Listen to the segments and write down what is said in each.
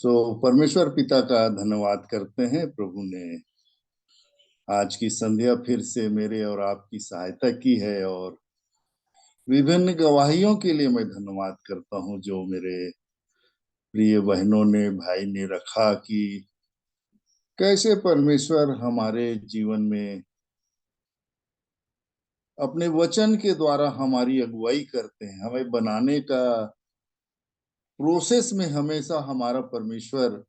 परमेश्वर पिता का धन्यवाद करते हैं। प्रभु ने आज की संध्या फिर से मेरे और आपकी सहायता की है, और विभिन्न गवाहियों के लिए मैं धन्यवाद करता हूं जो मेरे प्रिय बहनों ने, भाई ने रखा कि कैसे परमेश्वर हमारे जीवन में अपने वचन के द्वारा हमारी अगुवाई करते हैं। हमें बनाने का प्रोसेस में हमेशा हमारा परमेश्वर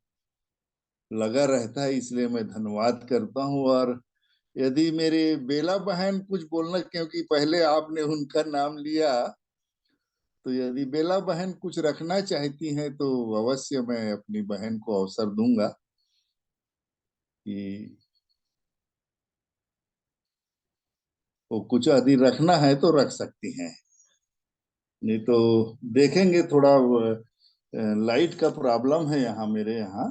लगा रहता है, इसलिए मैं धन्यवाद करता हूँ। और यदि मेरे बेला बहन कुछ बोलना, क्योंकि पहले आपने उनका नाम लिया, तो यदि बेला बहन कुछ रखना चाहती हैं तो अवश्य मैं अपनी बहन को अवसर दूंगा कि वो कुछ यदि रखना है तो रख सकती हैं। नहीं तो देखेंगे, थोड़ा लाइट का प्रॉब्लम है यहाँ मेरे यहाँ।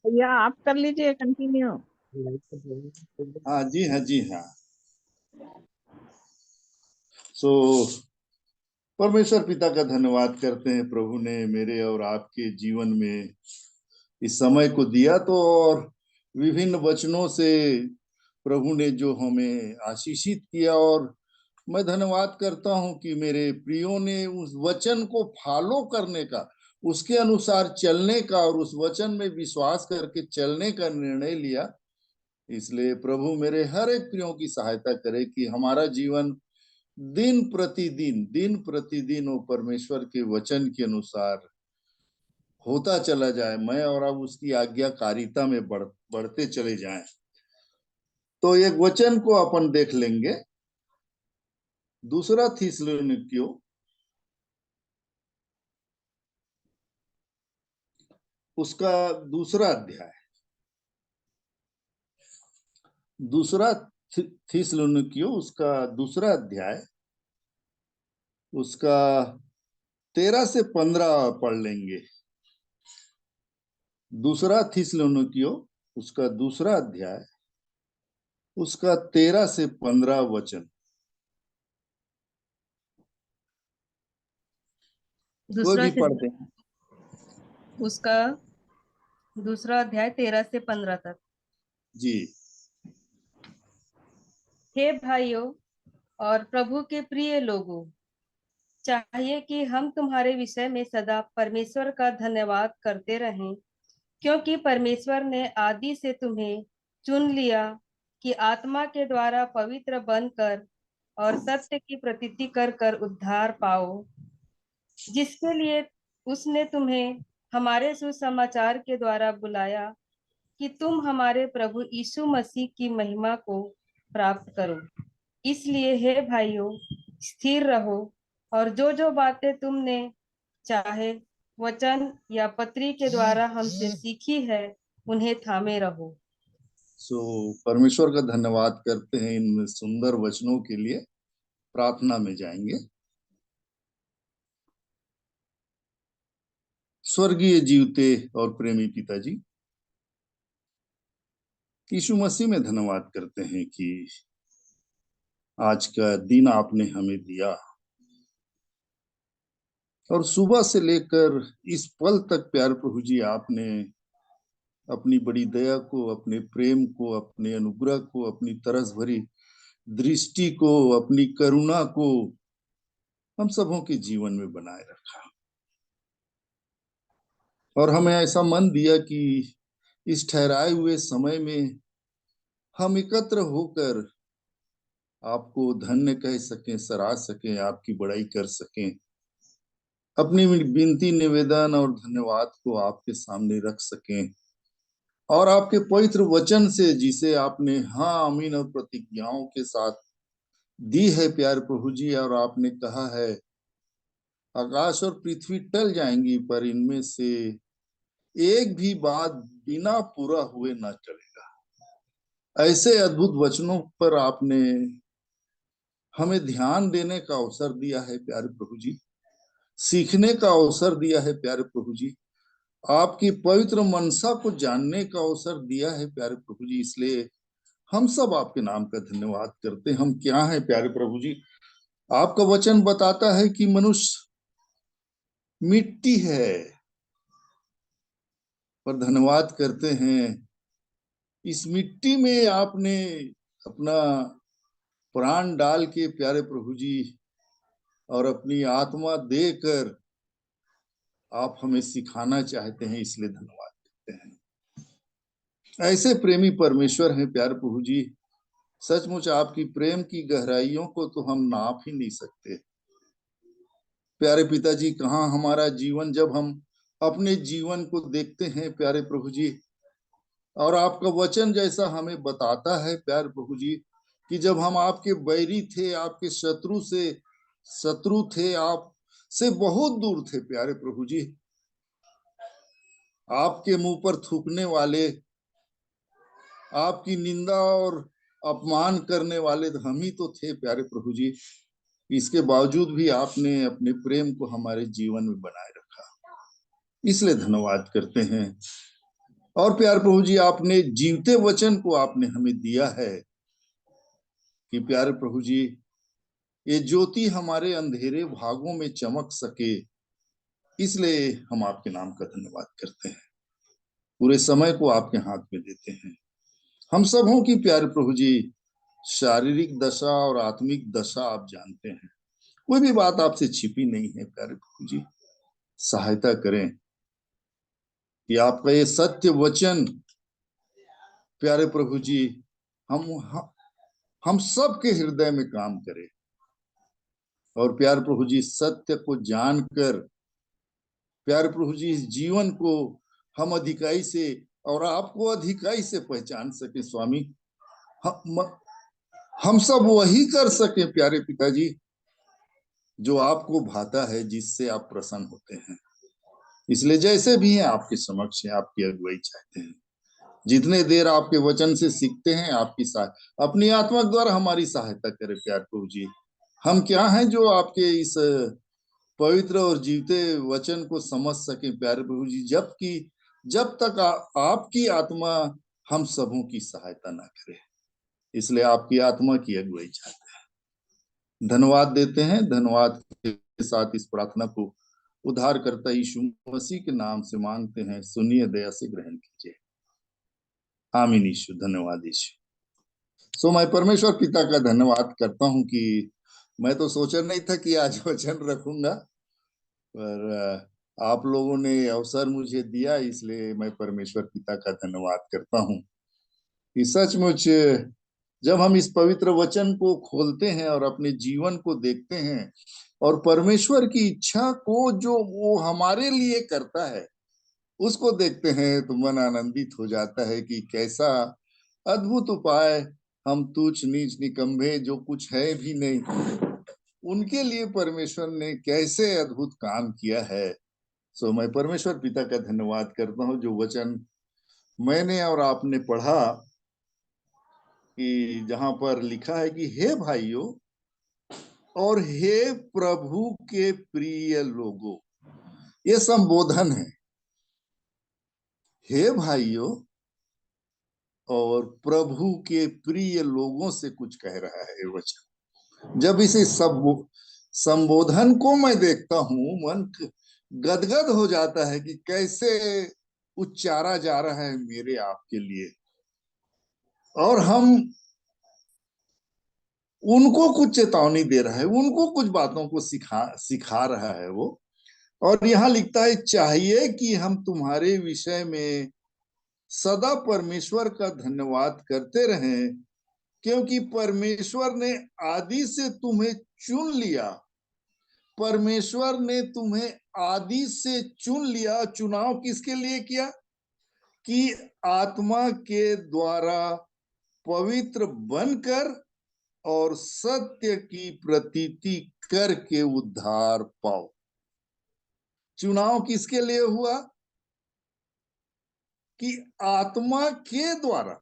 भैया आप कर लीजिए कंटिन्यू। हाँ जी, हाँ जी, हाँ। सो परमेश्वर पिता का धन्यवाद करते हैं। प्रभु ने मेरे और आपके जीवन में इस समय को दिया, तो और विभिन्न वचनों से प्रभु ने जो हमें आशीषित किया, और मैं धन्यवाद करता हूं कि मेरे प्रियो ने उस वचन को फॉलो करने का, उसके अनुसार चलने का और उस वचन में विश्वास करके चलने का निर्णय लिया। इसलिए प्रभु मेरे हर एक प्रियो की सहायता करे कि हमारा जीवन दिन प्रतिदिन वो परमेश्वर के वचन के अनुसार होता चला जाए, मैं और अब उसकी आज्ञाकारिता में बढ़ते चले जाएं। तो एक वचन को अपन देख लेंगे, दूसरा थिस्सलुनीकियों उसका दूसरा अध्याय, दूसरा थिस्सलुनीकियों उसका दूसरा अध्याय, उसका 13 से 15 पढ़ लेंगे। दूसरा थिस्सलुनीकियों उसका दूसरा अध्याय, उसका 13 से 15 वचन। कोई भी पढ़ते हैं। उसका दूसरा अध्याय 13 से 15 तक। जी। हे भाइयों और प्रभु के प्रिय लोगों, चाहिए कि हम तुम्हारे विषय में सदा परमेश्वर का धन्यवाद करते रहें, क्योंकि परमेश्वर ने आदि से तुम्हें चुन लिया कि आत्मा के द्वारा पवित्र बनकर और सत्य की प्रतीति कर कर उद्धार पाओ, जिसके लिए उसने तुम्हें हमारे सुसमाचार के द्वारा बुलाया कि तुम हमारे प्रभु यीशु मसीह की महिमा को प्राप्त करो। इसलिए हे भाइयों, स्थिर रहो और जो जो बातें तुमने चाहे वचन या पत्री के द्वारा हमसे सीखी है उन्हें थामे रहो। परमेश्वर का धन्यवाद करते हैं इन सुंदर वचनों के लिए। प्रार्थना में जाएंगे। स्वर्गीय जीवते और प्रेमी पिताजी, यीशु मसीह में धन्यवाद करते हैं कि आज का दिन आपने हमें दिया, और सुबह से लेकर इस पल तक प्यार प्रभु जी आपने अपनी बड़ी दया को, अपने प्रेम को, अपने अनुग्रह को, अपनी तरस भरी दृष्टि को, अपनी करुणा को हम सबों के जीवन में बनाए रखा, और हमें ऐसा मन दिया कि इस ठहराए हुए समय में हम एकत्र होकर आपको धन्य कह सकें, सराह सकें, आपकी बड़ाई कर सकें, अपनी विनती, निवेदन और धन्यवाद को आपके सामने रख सकें, और आपके पवित्र वचन से, जिसे आपने हाँ, आमीन और प्रतिज्ञाओं के साथ दी है प्यार प्रभु जी, और आपने कहा है आकाश और पृथ्वी टल जाएंगी पर इनमें से एक भी बात बिना पूरा हुए ना चलेगा। ऐसे अद्भुत वचनों पर आपने हमें ध्यान देने का अवसर दिया है प्यारे प्रभु जी, सीखने का अवसर दिया है प्यारे प्रभु जी, आपकी पवित्र मनसा को जानने का अवसर दिया है प्यारे प्रभु जी। इसलिए हम सब आपके नाम का धन्यवाद करते हैं। हम क्या हैं प्यारे प्रभु जी, आपका वचन बताता है कि मनुष्य मिट्टी है, पर धन्यवाद करते हैं इस मिट्टी में आपने अपना प्राण डाल के प्यारे प्रभु जी और अपनी आत्मा देकर आप हमें सिखाना चाहते हैं, इसलिए धन्यवाद करते हैं। ऐसे प्रेमी परमेश्वर हैं प्यारे प्रभु जी, सचमुच आपकी प्रेम की गहराइयों को तो हम नाप ही नहीं सकते। प्यारे पिताजी, कहाँ हमारा जीवन, जब हम अपने जीवन को देखते हैं प्यारे प्रभु जी, और आपका वचन जैसा हमें बताता है प्यारे प्रभु जी कि जब हम आपके बैरी थे, आपके शत्रु थे, आप से बहुत दूर थे प्यारे प्रभु जी, आपके मुंह पर थूकने वाले, आपकी निंदा और अपमान करने वाले हम ही तो थे प्यारे प्रभु जी। इसके बावजूद भी आपने अपने प्रेम को हमारे जीवन में बनाए रखा, इसलिए धन्यवाद करते हैं। और प्यारे प्रभु जी, आपने जीवते वचन को आपने हमें दिया है कि प्यारे प्रभु जी ये ज्योति हमारे अंधेरे भागों में चमक सके, इसलिए हम आपके नाम का धन्यवाद करते हैं। पूरे समय को आपके हाथ में देते हैं। हम सब हों कि प्यारे प्रभु जी शारीरिक दशा और आत्मिक दशा आप जानते हैं, कोई भी बात आपसे छिपी नहीं है प्यारे प्रभु जी। सहायता करें कि आपका ये सत्य वचन प्यारे प्रभु जी हम हम सबके हृदय में काम करे, और प्यारे प्रभु जी सत्य को जानकर प्यारे प्रभु जी इस जीवन को हम अधिकाई से और आपको अधिकाई से पहचान सके स्वामी। हम सब वही कर सके प्यारे पिताजी जो आपको भाता है, जिससे आप प्रसन्न होते हैं। इसलिए जैसे भी हैं आपके समक्ष है, आपकी अगुवाई चाहते हैं। जितने देर आपके वचन से सीखते हैं, आपकी अपनी आत्मा द्वारा हमारी सहायता करें प्यारे प्रभु जी। हम क्या हैं जो आपके इस पवित्र और जीवते वचन को समझ सके प्यारे प्रभु जी, जब तक आपकी आत्मा हम सबों की सहायता ना करे। इसलिए आपकी आत्मा की अगुवाई चाहते हैं, धन्यवाद देते हैं। धन्यवाद के साथ इस प्रार्थना को उद्धारकर्ता यीशु मसीह के नाम से मांगते हैं, सुनिए, दया से ग्रहण कीजिए। आमीन। यीशु, धन्यवाद यीशु। सो मैं परमेश्वर पिता का धन्यवाद करता हूं कि मैं तो सोचा नहीं था कि आज वचन रखूंगा, पर आप लोगों ने अवसर मुझे दिया, इसलिए मैं परमेश्वर पिता का धन्यवाद करता हूं कि सचमुच जब हम इस पवित्र वचन को खोलते हैं और अपने जीवन को देखते हैं और परमेश्वर की इच्छा को जो वो हमारे लिए करता है उसको देखते हैं, तो मन आनंदित हो जाता है कि कैसा अद्भुत उपाय हम तुच्छ नीच निकम्मे जो कुछ है भी नहीं, उनके लिए परमेश्वर ने कैसे अद्भुत काम किया है। सो मैं परमेश्वर पिता का धन्यवाद करता हूँ जो वचन मैंने और आपने पढ़ा कि जहां पर लिखा है कि हे भाइयों और हे प्रभु के प्रिय लोगों, ये संबोधन है। हे भाइयों और प्रभु के प्रिय लोगों से कुछ कह रहा है वचन। जब इसे सब संबोधन को मैं देखता हूं, मन गदगद हो जाता है कि कैसे उच्चारा जा रहा है मेरे आपके लिए, और हम उनको कुछ चेतावनी दे रहा है, उनको कुछ बातों को सिखा रहा है वो। और यहाँ लिखता है, चाहिए कि हम तुम्हारे विषय में सदा परमेश्वर का धन्यवाद करते रहें, क्योंकि परमेश्वर ने आदि से तुम्हें चुन लिया। परमेश्वर ने तुम्हें आदि से चुन लिया। चुनाव किसके लिए किया? कि आत्मा के द्वारा पवित्र बनकर और सत्य की प्रतीति करके उद्धार पाओ। चुनाव किसके लिए हुआ? कि आत्मा के द्वारा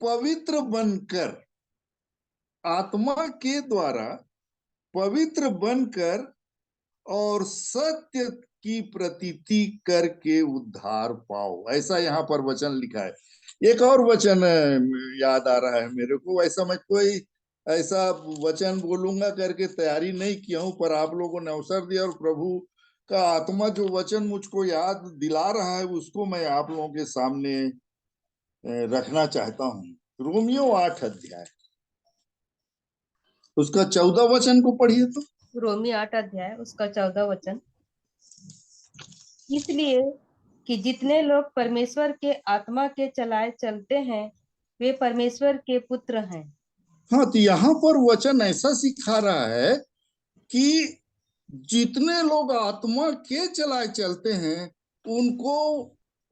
पवित्र बनकर, आत्मा के द्वारा पवित्र बनकर और सत्य की प्रतीति करके उद्धार पाओ। ऐसा यहाँ पर वचन लिखा है। एक और वचन याद आ रहा है मेरे को, ऐसा मैं कोई ऐसा वचन बोलूंगा करके तैयारी नहीं किया हूं, पर आप लोगों ने अवसर दिया और प्रभु का आत्मा जो वचन मुझको याद दिला रहा है उसको मैं आप लोगों के सामने रखना चाहता हूं। रोमियो 8 अध्याय उसका 14 वचन को पढ़िए तो। रोमी 8 अध्याय उसका 14 वचन। इसलिए कि जितने लोग परमेश्वर के आत्मा के चलाए चलते हैं वे परमेश्वर के पुत्र हैं। हाँ, तो यहाँ पर वचन ऐसा सिखा रहा है कि जितने लोग आत्मा के चलाए चलते हैं उनको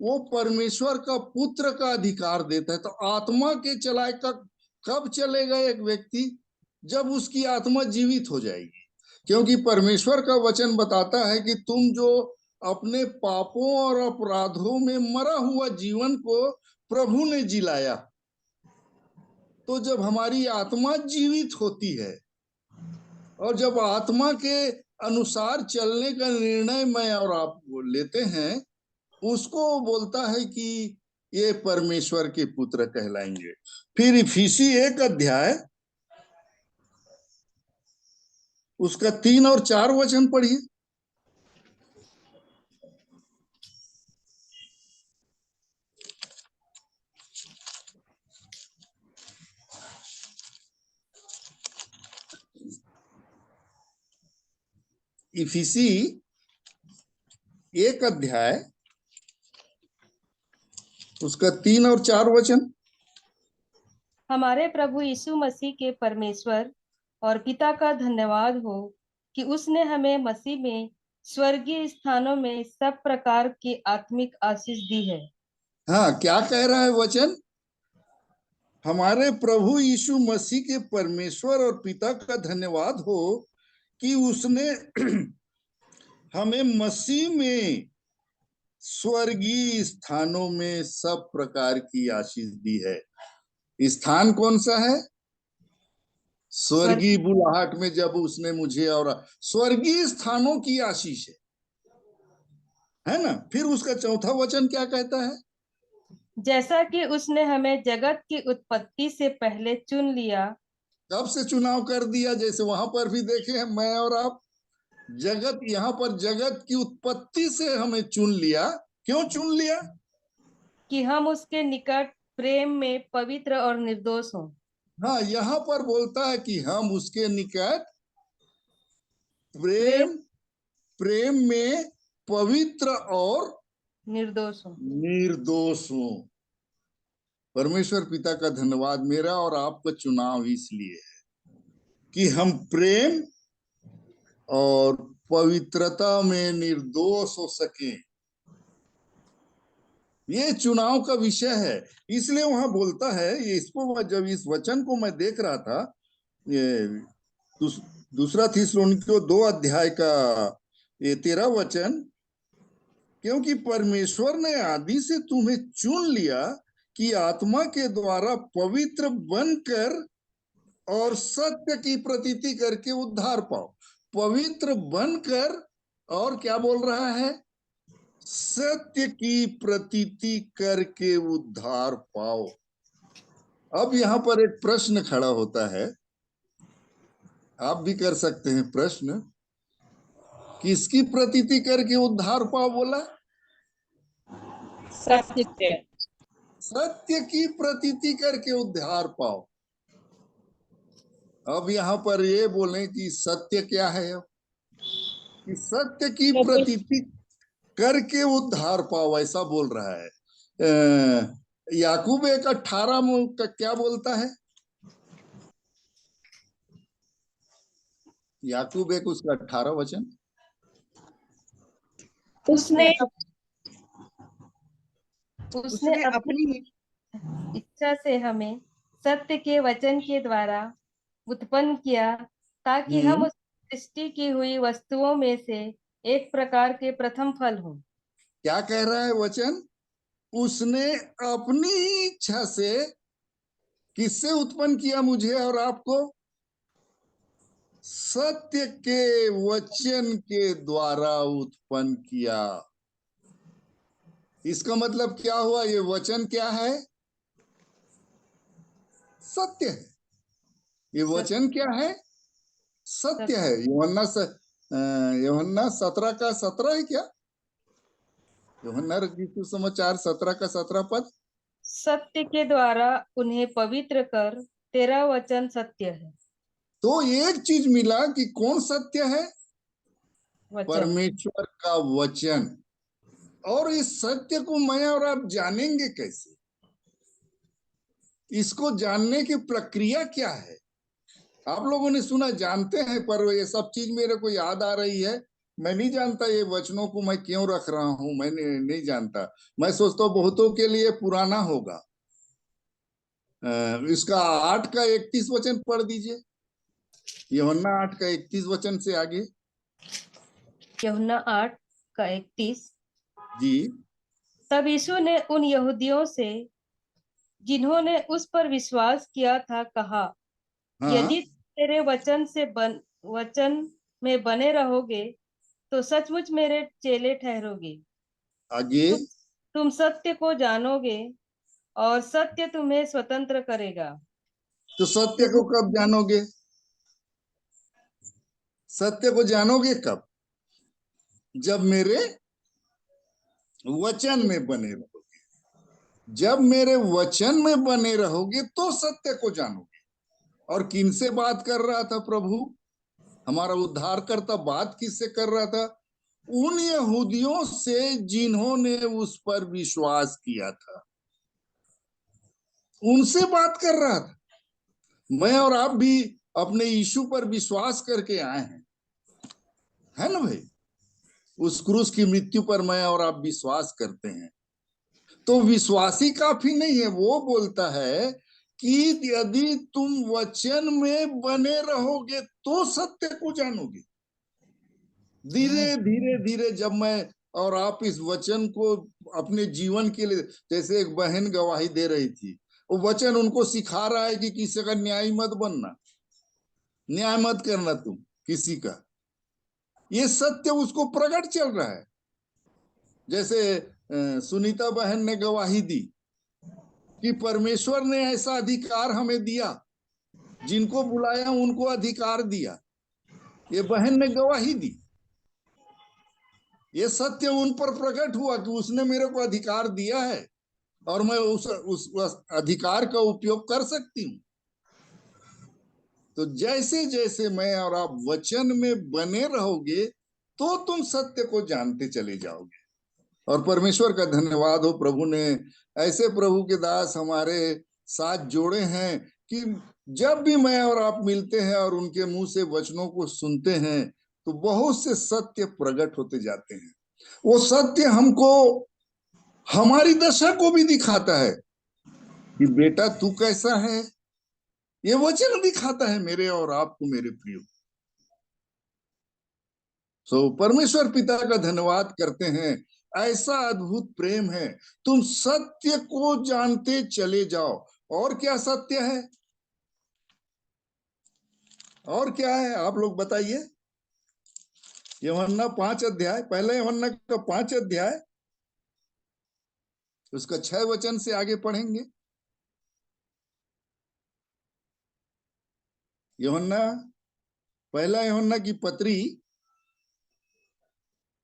वो परमेश्वर का पुत्र का अधिकार देता है। तो आत्मा के चलाए का कब चलेगा एक व्यक्ति? जब उसकी आत्मा जीवित हो जाएगी। क्योंकि परमेश्वर का वचन बताता है कि तुम जो अपने पापों और अपराधों में मरा हुआ जीवन को प्रभु ने जिलाया। तो जब हमारी आत्मा जीवित होती है और जब आत्मा के अनुसार चलने का निर्णय मैं और आप लेते हैं, उसको बोलता है कि ये परमेश्वर के पुत्र कहलाएंगे। फिर इफिसी 1 अध्याय उसका 3 और 4 वचन पढ़िए। इफिसी 1 अध्याय उसका 3 और 4 वचन। हमारे प्रभु यीशु मसीह के परमेश्वर और पिता का धन्यवाद हो कि उसने हमें मसीह में स्वर्गीय स्थानों में सब प्रकार की आत्मिक आशीष दी है। हाँ, क्या कह रहा है वचन? हमारे प्रभु यीशु मसीह के परमेश्वर और पिता का धन्यवाद हो कि उसने हमें मसीह में स्वर्गीय स्थानों में सब प्रकार की आशीष दी है। स्थान कौन सा है? स्वर्ग स्वर्गीय बुलाहट में जब उसने मुझे, और स्वर्गीय स्थानों की आशीष है ना। फिर उसका चौथा वचन क्या कहता है? जैसा कि उसने हमें जगत की उत्पत्ति से पहले चुन लिया। कब से चुनाव कर दिया? जैसे वहां पर भी देखे हैं मैं और आप, जगत, यहाँ पर जगत की उत्पत्ति से हमें चुन लिया। क्यों चुन लिया? कि हम उसके निकट प्रेम में पवित्र और निर्दोष हों। हाँ, यहाँ पर बोलता है कि हम उसके निकट प्रेम प्रेम प्रेम में पवित्र और निर्दोष हों। निर्दोष हूं। परमेश्वर पिता का धन्यवाद, मेरा और आपका चुनाव इसलिए है कि हम प्रेम और पवित्रता में निर्दोष हो सके। ये चुनाव का विषय है। इसलिए वहां बोलता है, ये इसको जब इस वचन को मैं देख रहा था, ये दूसरा थिस्सलुनीकियों 2 अध्याय का ये 13 वचन, क्योंकि परमेश्वर ने आदि से तुम्हें चुन लिया कि आत्मा के द्वारा पवित्र बनकर और सत्य की प्रतीति करके उद्धार पाओ। पवित्र बनकर और क्या बोल रहा है? सत्य की प्रतीति करके उद्धार पाओ। अब यहां पर एक प्रश्न खड़ा होता है, आप भी कर सकते हैं प्रश्न, किसकी प्रतीति करके उद्धार पाओ बोला? सत्य के। सत्य की प्रतीति करके उद्धार पाओ। अब यहाँ पर ये बोलें कि सत्य क्या है? अब कि सत्य की प्रतीति करके उद्धार पाओ, ऐसा बोल रहा है। याकूब 1:18 का क्या बोलता है? याकूब 1 उसका 18 वचन। उसने उसने अपनी इच्छा से हमें सत्य के वचन के द्वारा उत्पन्न किया ताकि हम उस सृष्टि की हुई वस्तुओं में से एक प्रकार के प्रथम फल हों। क्या कह रहा है वचन? उसने अपनी इच्छा से किससे उत्पन्न किया मुझे और आपको? सत्य के वचन के द्वारा उत्पन्न किया। इसका मतलब क्या हुआ? ये वचन क्या है? सत्य है। ये वचन क्या है? सत्य है। यूहन्ना 17 का 17 है क्या? यूहन्ना रचित समाचार 17 का 17 पद। सत्य के द्वारा उन्हें पवित्र कर, तेरा वचन सत्य है। तो एक चीज मिला कि कौन सत्य है? वचन। परमेश्वर का वचन। और इस सत्य को मैं और आप जानेंगे कैसे? इसको जानने की प्रक्रिया क्या है? आप लोगों ने सुना, जानते हैं, पर ये सब चीज मेरे को याद आ रही है। मैं नहीं जानता ये वचनों को मैं क्यों रख रहा हूं, मैंने नहीं जानता। मैं सोचता हूँ बहुतों के लिए पुराना होगा। इसका 8 का 31 वचन पढ़ दीजिए। यूहन्ना 8 का 31 वचन से आगे। यूहन्ना 8 का 31। जी। तब यीशु ने उन यहूदियों से जिन्होंने उस पर विश्वास किया था कहा, हाँ, यदि तेरे वचन में बने रहोगे तो सचमुच मेरे चेले ठहरोगे। आगे। तुम तुम सत्य को जानोगे और सत्य तुम्हें स्वतंत्र करेगा। तो सत्य को कब जानोगे? सत्य को जानोगे कब? जब मेरे वचन में बने रहोगे। जब मेरे वचन में बने रहोगे तो सत्य को जानोगे। और किन से बात कर रहा था प्रभु? हमारा उद्धारकर्ता बात किससे कर रहा था? उन यहूदियों से जिन्होंने उस पर विश्वास किया था, उनसे बात कर रहा था। मैं और आप भी अपने यीशु पर विश्वास करके आए हैं, है ना भाई? उस क्रूस की मृत्यु पर मैं और आप विश्वास करते हैं। तो विश्वासी काफी नहीं है, वो बोलता है कि यदि तुम वचन में बने रहोगे तो सत्य को जानोगे। धीरे धीरे धीरे जब मैं और आप इस वचन को अपने जीवन के लिए, जैसे एक बहन गवाही दे रही थी, वो वचन उनको सिखा रहा है कि किसी का न्याय मत बनना, न्याय मत करना तुम किसी का। ये सत्य उसको प्रकट चल रहा है। जैसे सुनीता बहन ने गवाही दी कि परमेश्वर ने ऐसा अधिकार हमें दिया, जिनको बुलाया उनको अधिकार दिया। ये बहन ने गवाही दी। ये सत्य उन पर प्रकट हुआ कि उसने मेरे को अधिकार दिया है और मैं उस अधिकार का उपयोग कर सकती हूँ। तो जैसे जैसे मैं और आप वचन में बने रहोगे तो तुम सत्य को जानते चले जाओगे। और परमेश्वर का धन्यवाद हो, प्रभु ने ऐसे प्रभु के दास हमारे साथ जोड़े हैं कि जब भी मैं और आप मिलते हैं और उनके मुंह से वचनों को सुनते हैं तो बहुत से सत्य प्रकट होते जाते हैं। वो सत्य हमको हमारी दशा को भी दिखाता है कि बेटा तू कैसा है। ये वचन दिखाता है मेरे और आपको, मेरे प्रिय। परमेश्वर पिता का धन्यवाद करते हैं। ऐसा अद्भुत प्रेम है। तुम सत्य को जानते चले जाओ। और क्या सत्य है? और क्या है आप लोग बताइए। यूहन्ना 5 अध्याय, पहले यूहन्ना का 5 अध्याय, उसका 6 वचन से आगे पढ़ेंगे। यूहन्ना, पहला यूहन्ना की पत्री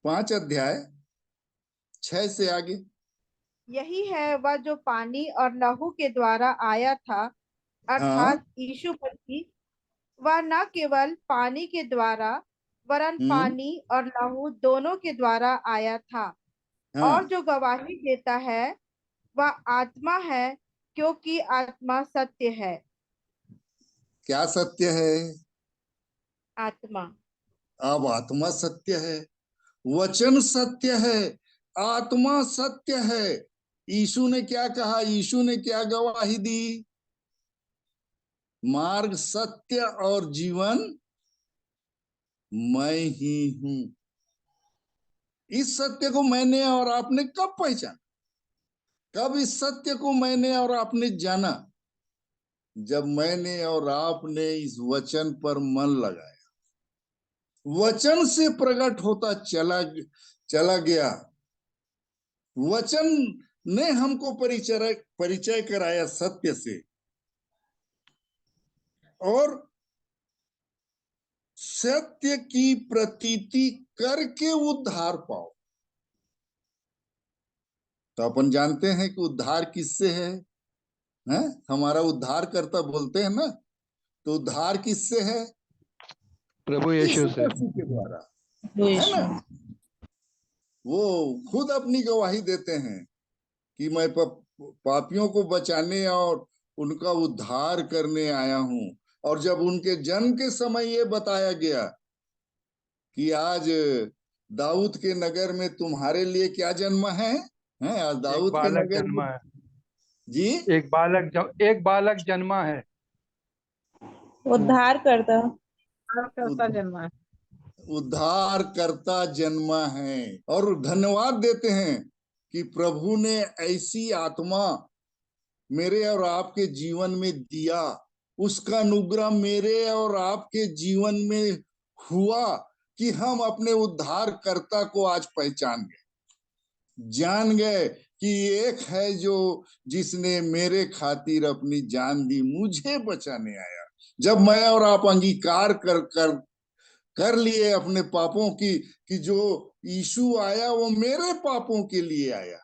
5 अध्याय 6 से आगे। यही है वह जो पानी और लहू के द्वारा आया था, हाँ। अर्थात यीशु मसीह। वह न केवल पानी के द्वारा वरन पानी और लहू दोनों के द्वारा आया था। और हाँ। जो गवाही देता है वह आत्मा है, क्योंकि आत्मा सत्य है। क्या सत्य है? आत्मा। अब आत्मा सत्य है, वचन सत्य है, आत्मा सत्य है। यीशु ने क्या कहा? यीशु ने क्या गवाही दी? मार्ग, सत्य और जीवन मैं ही हूं। इस सत्य को मैंने और आपने कब पहचाना? कब इस सत्य को मैंने और आपने जाना? जब मैंने और आपने इस वचन पर मन लगाया, वचन से प्रकट होता चला चला गया। वचन ने हमको परिचय कराया सत्य से। और सत्य की प्रतीति करके उद्धार पाओ। तो अपन जानते हैं कि उद्धार किससे है, हैं? हमारा उद्धार करता बोलते हैं ना, तो उद्धार किससे है? प्रभु यीशु यीशु से। मसीह के द्वारा, है ना। वो खुद अपनी गवाही देते हैं कि मैं पापियों को बचाने और उनका उद्धार करने आया हूं। और जब उनके जन्म के समय ये बताया गया कि आज दाऊद के नगर में तुम्हारे लिए क्या जन्मा है, हैं? आज एक दाऊद के बालक नगर में, जन्मा है, जी, एक बालक जन्मा है। उद्धार करता करता जन्मा है। उद्धार करता जन्मा है। और धन्यवाद देते हैं कि प्रभु ने ऐसी आत्मा मेरे और आपके जीवन में दिया, उसका अनुग्रह मेरे और आपके जीवन में हुआ कि हम अपने उद्धारकर्ता को आज पहचान गए, जान गए कि एक है जो जिसने मेरे खातिर अपनी जान दी, मुझे बचाने आया। जब मैं और आप अंगीकार कर लिए अपने पापों की कि जो यीशु आया वो मेरे पापों के लिए आया,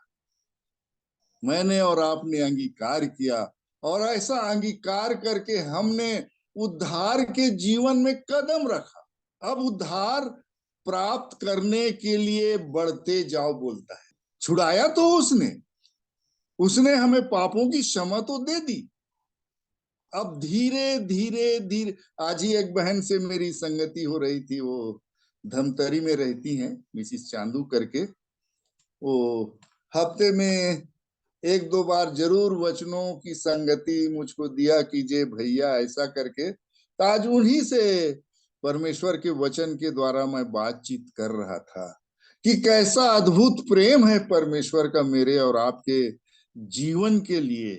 मैंने और आपने अंगीकार किया, और ऐसा अंगीकार करके हमने उद्धार के जीवन में कदम रखा। अब उद्धार प्राप्त करने के लिए बढ़ते जाओ बोलता है। छुड़ाया तो उसने उसने हमें पापों की क्षमा तो दे दी। अब धीरे धीरे धीरे, आज ही एक बहन से मेरी संगति हो रही थी, वो धमतरी में रहती हैं, मिसिस चांदू करके। वो हफ्ते में एक दो बार जरूर वचनों की संगति मुझको दिया कीजिए भैया, ऐसा करके। तो आज उन्हीं से परमेश्वर के वचन के द्वारा मैं बातचीत कर रहा था कि कैसा अद्भुत प्रेम है परमेश्वर का मेरे और आपके जीवन के लिए,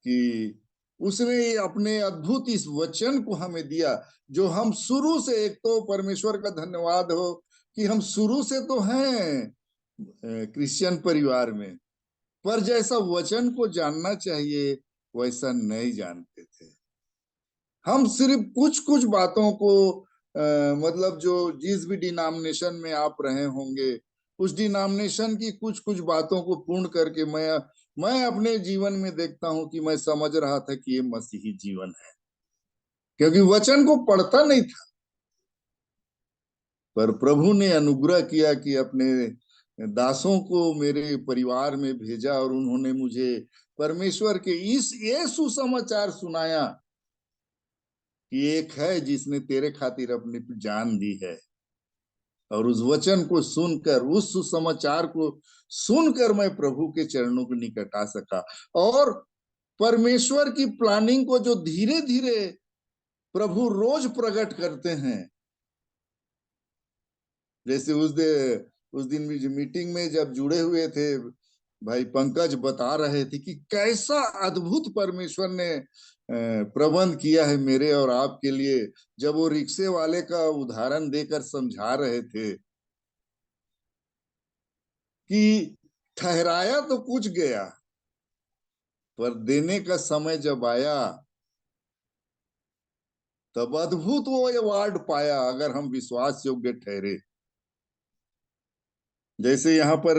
कि उसने अपने अद्भुत इस वचन को हमें दिया, जो हम शुरू से, एक तो परमेश्वर का धन्यवाद हो कि हम शुरू से तो हैं क्रिश्चियन परिवार में, पर जैसा वचन को जानना चाहिए वैसा नहीं जानते थे। हम सिर्फ कुछ कुछ बातों को मतलब जो जिस भी डिनोमिनेशन में आप रहे होंगे, उस डिनोमिनेशन की कुछ कुछ बातों को पूर्ण करके मैं अपने जीवन में देखता हूं कि मैं समझ रहा था कि ये मसीही जीवन है, क्योंकि वचन को पढ़ता नहीं था। पर प्रभु ने अनुग्रह किया कि अपने दासों को मेरे परिवार में भेजा, और उन्होंने मुझे परमेश्वर के ये सुसमाचार सुनाया कि एक है जिसने तेरे खातिर अपनी जान दी है। और उस वचन को सुनकर, उस सुसमाचार को सुनकर मैं प्रभु के चरणों के निकट आ सका। और परमेश्वर की प्लानिंग को जो धीरे धीरे प्रभु रोज प्रकट करते हैं, जैसे उस दिन भी मीटिंग में जब जुड़े हुए थे, भाई पंकज बता रहे थे कि कैसा अद्भुत परमेश्वर ने प्रबंध किया है मेरे और आपके लिए। जब वो रिक्शे वाले का उदाहरण देकर समझा रहे थे कि ठहराया तो कुछ गया, पर देने का समय जब आया तब अद्भुत वो अवार्ड पाया, अगर हम विश्वास योग्य ठहरे। जैसे यहाँ पर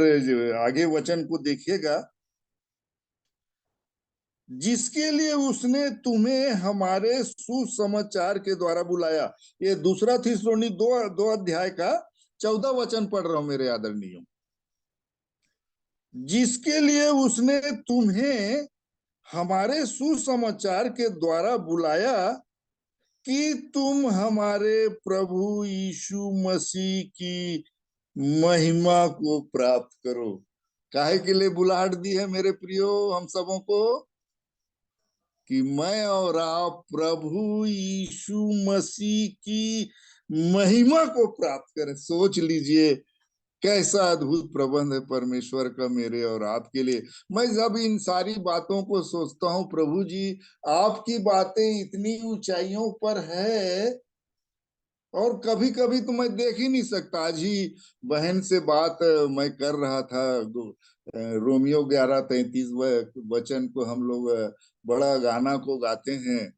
आगे वचन को देखिएगा, जिसके लिए उसने तुम्हें हमारे सुसमाचार के द्वारा बुलाया। ये दूसरा थिस्सलुनी 2 अध्याय का 14 वचन पढ़ रहा हूं मेरे आदरणीयों। जिसके लिए उसने तुम्हें हमारे सुसमाचार के द्वारा बुलाया कि तुम हमारे प्रभु यीशु मसीह की महिमा को प्राप्त करो। काहे के लिए बुलाहट दी है मेरे प्रियो हम सबों को? कि मैं और आप प्रभु यीशु मसीह की महिमा को प्राप्त करें। सोच लीजिए कैसा अद्भुत प्रबंध है परमेश्वर का मेरे और आपके लिए। मैं जब इन सारी बातों को सोचता हूँ, प्रभु जी आपकी बातें इतनी ऊंचाइयों पर है और कभी कभी तो मैं देख ही नहीं सकता। आज ही बहन से बात मैं कर रहा था। रोमियो 11:33 वचन को हम लोग बड़ा गाना को गाते हैं,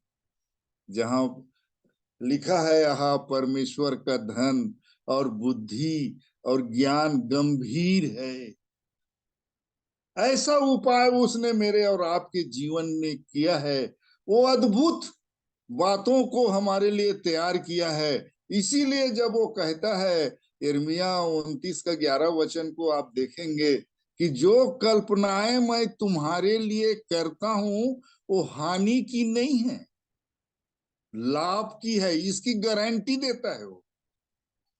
जहां लिखा है, यहाँ परमेश्वर का धन और बुद्धि और ज्ञान गंभीर है। ऐसा उपाय उसने मेरे और आपके जीवन में किया है। वो अद्भुत बातों को हमारे लिए तैयार किया है। इसीलिए जब वो कहता है, यिर्मयाह 29:11 को आप देखेंगे कि जो कल्पनाएं मैं तुम्हारे लिए करता हूं वो हानि की नहीं है, लाभ की है। इसकी गारंटी देता है वो।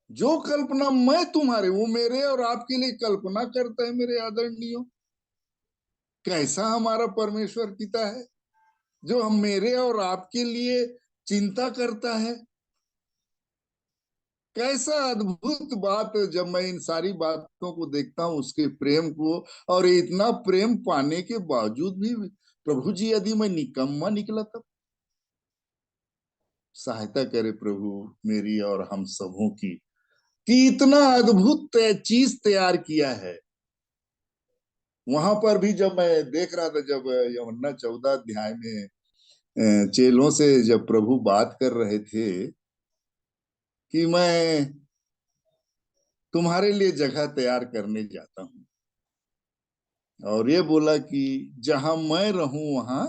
जो कल्पना मैं तुम्हारे, वो मेरे और आपके लिए कल्पना करता है। मेरे आदरणीयों, कैसा हमारा परमेश्वर पिता है, जो हम मेरे और आपके लिए चिंता करता है। कैसा अद्भुत बात। जब मैं इन सारी बातों को देखता हूँ, उसके प्रेम को, और इतना प्रेम पाने के बावजूद भी प्रभु जी, यदि मैं निकम्मा निकला तब सहायता करे प्रभु मेरी और हम सबों की, कि इतना अद्भुत चीज तैयार किया है। वहां पर भी जब मैं देख रहा था, जब यूहन्ना 14 अध्याय में चेलों से जब प्रभु बात कर रहे थे कि मैं तुम्हारे लिए जगह तैयार करने जाता हूँ, और ये बोला कि जहां मैं रहूं वहां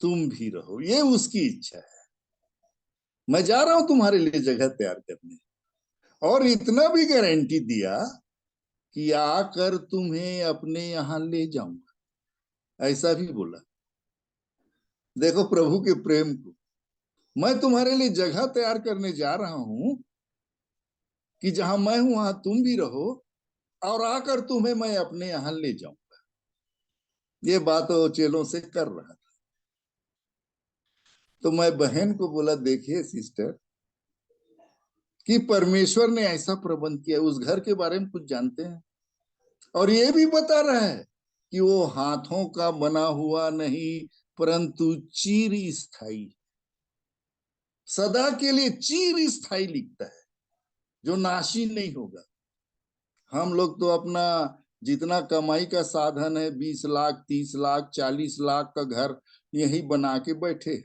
तुम भी रहो। ये उसकी इच्छा है। मैं जा रहा हूं तुम्हारे लिए जगह तैयार करने, और इतना भी गारंटी दिया कि आकर तुम्हें अपने यहां ले जाऊंगा। ऐसा भी बोला। देखो प्रभु के प्रेम को। मैं तुम्हारे लिए जगह तैयार करने जा रहा हूं कि जहां मैं हूं वहां तुम भी रहो, और आकर तुम्हें मैं अपने यहां ले जाऊंगा। ये बात वो चेलों से कर रहा था। तो मैं बहन को बोला, देखिए सिस्टर, कि परमेश्वर ने ऐसा प्रबंध किया। उस घर के बारे में कुछ जानते हैं, और ये भी बता रहा है कि वो हाथों का बना हुआ नहीं, परंतु चिर स्थायी, सदा के लिए चिर स्थायी लिखता है, जो नाशी नहीं होगा। हम लोग तो अपना जितना कमाई का साधन है, 20 लाख, 30 लाख, 40 लाख का घर यही बना के बैठे,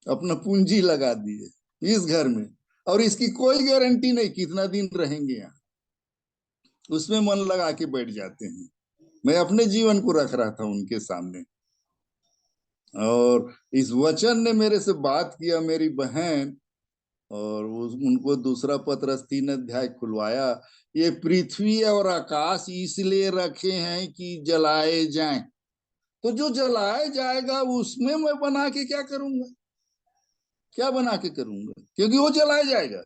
अपना पूंजी लगा दिए इस घर में, और इसकी कोई गारंटी नहीं कितना दिन रहेंगे यहाँ। उसमें मन लगा के बैठ जाते हैं। मैं अपने जीवन को रख रहा था उनके सामने, और इस वचन ने मेरे से बात किया, मेरी बहन, और उनको दूसरा पत्रस 3 अध्याय खुलवाया। ये पृथ्वी और आकाश इसलिए रखे हैं कि जलाए जाएं। तो जो जलाया जाएगा उसमें मैं बना के क्या करूंगा? क्या बना के करूंगा? क्योंकि वो जलाया जाएगा।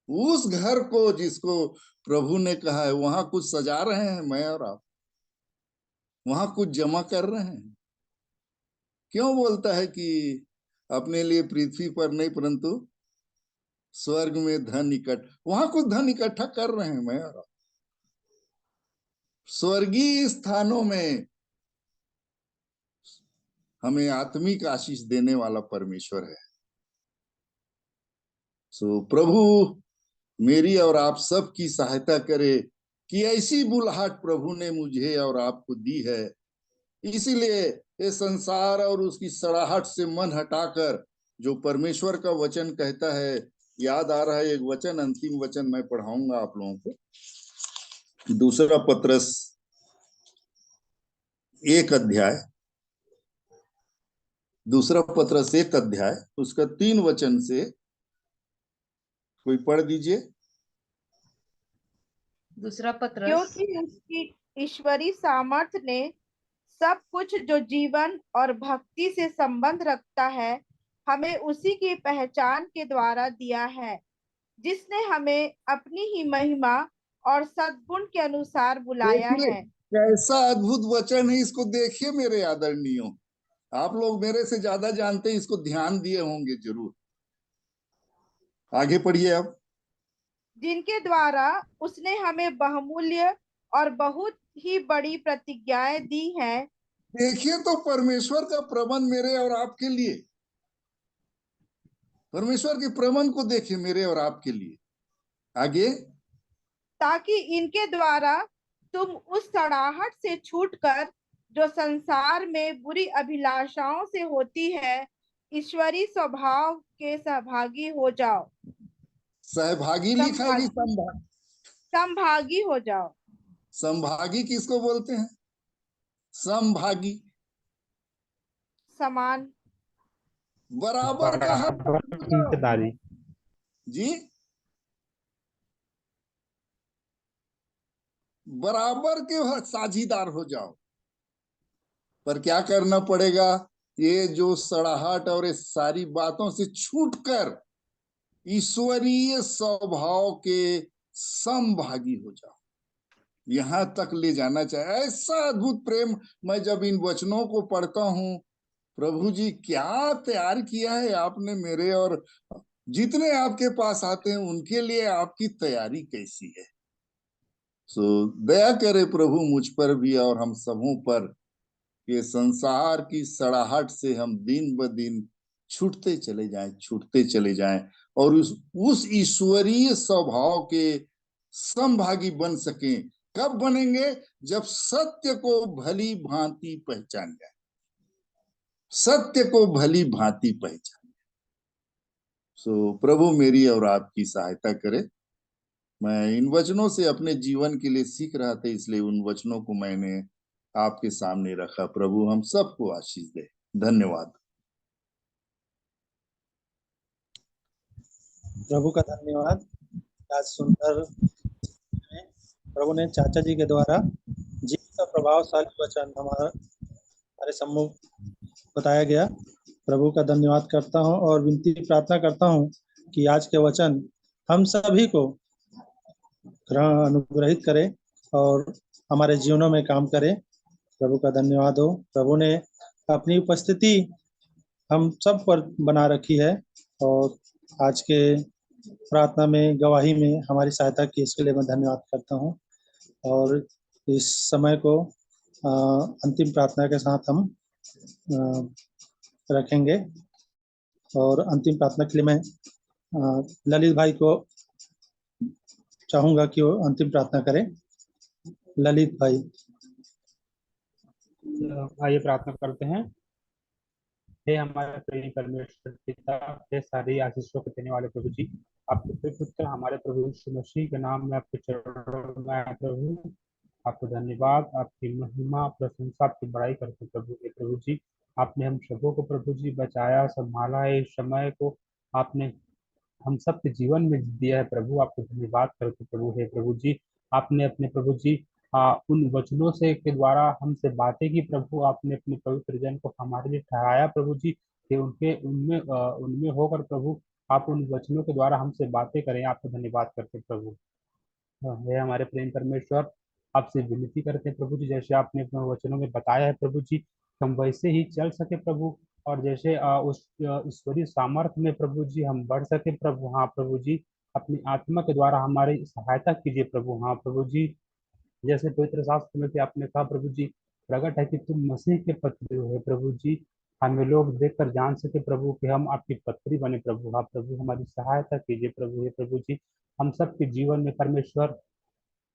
उस घर को जिसको प्रभु ने कहा है, वहां कुछ सजा रहे हैं मैं और आप, वहां कुछ जमा कर रहे हैं। क्यों बोलता है कि अपने लिए पृथ्वी पर नहीं, परंतु स्वर्ग में धन वहां कुछ धन इकट्ठा कर रहे हैं मैं और आप। स्वर्गीय स्थानों में हमें आत्मिक आशीष देने वाला परमेश्वर है। सो प्रभु मेरी और आप सब की सहायता करे कि ऐसी बुलाहट प्रभु ने मुझे और आपको दी है। इसीलिए ये संसार और उसकी सड़ाहट से मन हटाकर जो परमेश्वर का वचन कहता है, याद आ रहा है एक वचन, अंतिम वचन मैं पढ़ाऊंगा आप लोगों को। दूसरा पत्रस 1 अध्याय, दूसरा पत्रस 1 अध्याय उसका 3 वचन से कोई पढ़ दीजिए। दूसरा पत्रस क्योंकि उसकी ईश्वरी सामर्थ ने सब कुछ जो जीवन और भक्ति से संबंध रखता है हमें उसी की पहचान के द्वारा दिया है, जिसने हमें अपनी ही महिमा और सद्गुण के अनुसार बुलाया देखिए है। कैसा अद्भुत वचन है। इसको देखिए मेरे आदरणीयों, आप लोग मेरे से ज्यादा जानते हैं, इसको ध्यान दिए होंगे जरूर। आगे पढ़िए अब। जिनके द्वारा उसने हमें बहुमूल्य और बहुत ही बड़ी प्रतिज्ञाएं दी हैं। देखिए तो परमेश्वर का प्रबंध मेरे और आपके लिए। परमेश्वर के प्रमाण को देखे मेरे और आपके लिए। आगे, ताकि इनके द्वारा तुम उस सड़ाहट से छूटकर जो संसार में बुरी अभिलाषाओं से होती है, ईश्वरीय स्वभाव के सहभागी हो जाओ। सहभागी लिखा है कि संभागी हो जाओ। संभागी किसको बोलते हैं? संभागी, समान, बराबर का हिस्सेदारी। जी, बराबर के साझीदार हो जाओ। पर क्या करना पड़ेगा? ये जो सड़ाहट और इस सारी बातों से छूटकर ईश्वरीय स्वभाव के समभागी हो जाओ। यहां तक ले जाना चाहिए। ऐसा अद्भुत प्रेम, मैं जब इन वचनों को पढ़ता हूं, प्रभु जी क्या तैयार किया है आपने मेरे और जितने आपके पास आते हैं उनके लिए आपकी तैयारी कैसी है। दया करे प्रभु मुझ पर भी और हम सबों पर, ये संसार की सड़ाहट से हम दिन ब दिन छूटते चले जाएं और उस ईश्वरीय स्वभाव के समभागी बन सकें। कब बनेंगे? जब सत्य को भली भांति पहचान जाए, सत्य को भली भांति पहचान। प्रभु मेरी और आपकी सहायता करे। मैं इन वचनों से अपने जीवन के लिए सीख रहा था, इसलिए उन वचनों को मैंने आपके सामने रखा। प्रभु हम सबको आशीष दे। धन्यवाद। प्रभु का धन्यवाद। आज सुनकर प्रभु ने चाचा जी के द्वारा जीवन का प्रभावशाली वचन हमारे सम्मुख बताया गया। प्रभु का धन्यवाद करता हूं और विनती प्रार्थना करता हूं कि आज के वचन हम सभी को अनुग्रहित करे और हमारे जीवनों में काम करे। प्रभु का धन्यवाद हो। प्रभु ने अपनी उपस्थिति हम सब पर बना रखी है और आज के प्रार्थना में, गवाही में हमारी सहायता की, इसके लिए मैं धन्यवाद करता हूं। और इस समय को अंतिम प्रार्थना के साथ हम रखेंगे और अंतिम प्रार्थना के लिए मैं ललित भाई को चाहूंगा कि वो अंतिम प्रार्थना करें। ललित भाई, आइए प्रार्थना करते हैं। हे हमारे प्रिय परमेश्वर पिता, हे सारी आशीषों को देने वाले प्रभु जी, आपके पुत्र हमारे प्रभु यीशु मसीह के नाम में आपके चरणों में आए प्रभु। आपको धन्यवाद, आपकी महिमा, प्रशंसा, आपकी बड़ाई करते प्रभु। हे प्रभु जी, आपने हम सबों को प्रभु जी बचाया, संभाला है। इस समय को आपने हम सबके जीवन में दिया है प्रभु। आपको धन्यवाद करते प्रभु। हे प्रभु जी, आपने अपने प्रभु जी उन वचनों से के द्वारा हमसे बातें की प्रभु। आपने अपने पवित्र जन को हमारे लिए ठहराया प्रभु जी, कि उनमें होकर प्रभु आप उन वचनों के द्वारा हमसे बातें करें। आपको धन्यवाद करते प्रभु। हे हमारे प्रेम परमेश्वर, आपसे विनती करते हैं प्रभु जी, जैसे आपने अपने वचनों में बताया है प्रभु जी, हम वैसे ही चल सके प्रभु। और जैसे उस ईश्वरीय सामर्थ्य में प्रभु जी हम बढ़ सके प्रभु। हाँ प्रभु जी, अपनी आत्मा के द्वारा हमारी सहायता कीजिए प्रभु। हाँ प्रभु जी, जैसे पवित्र शास्त्र में आपने कहा प्रभु जी, प्रकट है कि तुम मसीह के पत्री हो प्रभु जी। हमें लोग देखकर जान सके प्रभु कि हम आपकी पत्री बने प्रभु। हाँ प्रभु, हमारी सहायता कीजिए प्रभु। हे प्रभु जी, हम सबके जीवन में परमेश्वर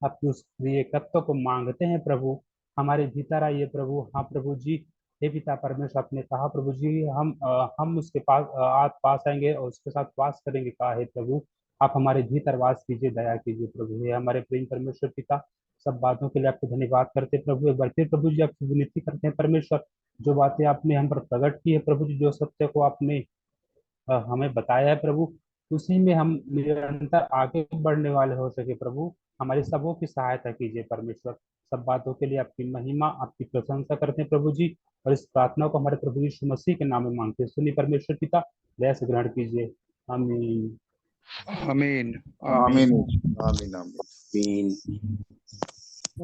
आपके उस प्रिय तत्व को मांगते हैं प्रभु। हमारे भीतर आइए प्रभु। हाँ प्रभु जी, हे पिता परमेश्वर, आपने कहा प्रभु जी हम उसके पास आप पास आएंगे और उसके साथ वास करेंगे। कहा है प्रभु, आप हमारे भीतर वास कीजिए, दया कीजिए प्रभु। हे हमारे प्रेम परमेश्वर पिता, सब बातों के लिए आपको धन्यवाद करते प्रभु। एक बार फिर प्रभु जी आपसे विनती करते हैं परमेश्वर, जो बातें आपने हम पर प्रकट की है प्रभु जी, जो सत्य को आपने हमें बताया है प्रभु, उसी में हम निरंतर आगे बढ़ने वाले हो सके प्रभु। हमारी सबों की सहायता कीजिए परमेश्वर। सब बातों के लिए आपकी महिमा, आपकी प्रशंसा करते हैं प्रभु जी, और इस प्रार्थना को हमारे प्रभु यीशु मसीह के नाम में मांगते हैं। सुनिए परमेश्वर पिता, दया से ग्रहण कीजिए। आमीन। आमीन आमीन आमीन आमीन आमीन।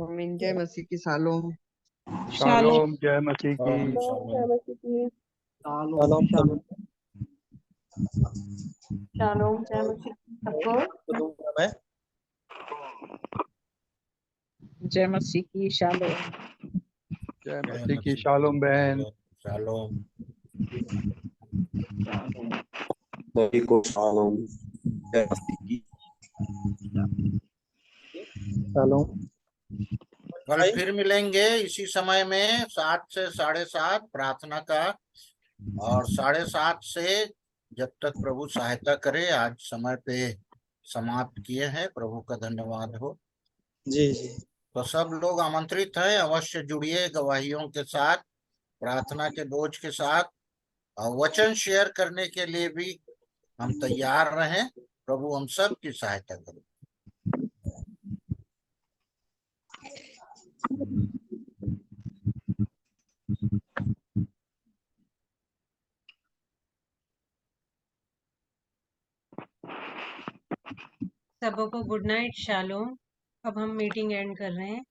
आमीन। जय मसीह की। शालोम। शालोम, जय मसीह की। Shalom shalom. शालोम, जय मसीह सबको। तो दूंगा मैं। जय मसीह की। शालोम। जय मसीह की। शालोम बहन। शालोम। सभी को शालोम। जय मसीह की। चलो कल फिर मिलेंगे इसी समय में 7 से 7:30 प्रार्थना का, और 7:30 से जब तक प्रभु सहायता करे आज समय पे समाप्त किए हैं। प्रभु का धन्यवाद हो। जी जी तो सब लोग आमंत्रित हैं, अवश्य जुड़िए गवाहियों के साथ, प्रार्थना के बोझ के साथ, और वचन शेयर करने के लिए भी हम तैयार रहें। प्रभु हम सब की सहायता करे। सबों को गुड नाइट, शालोम। अब हम मीटिंग एंड कर रहे हैं।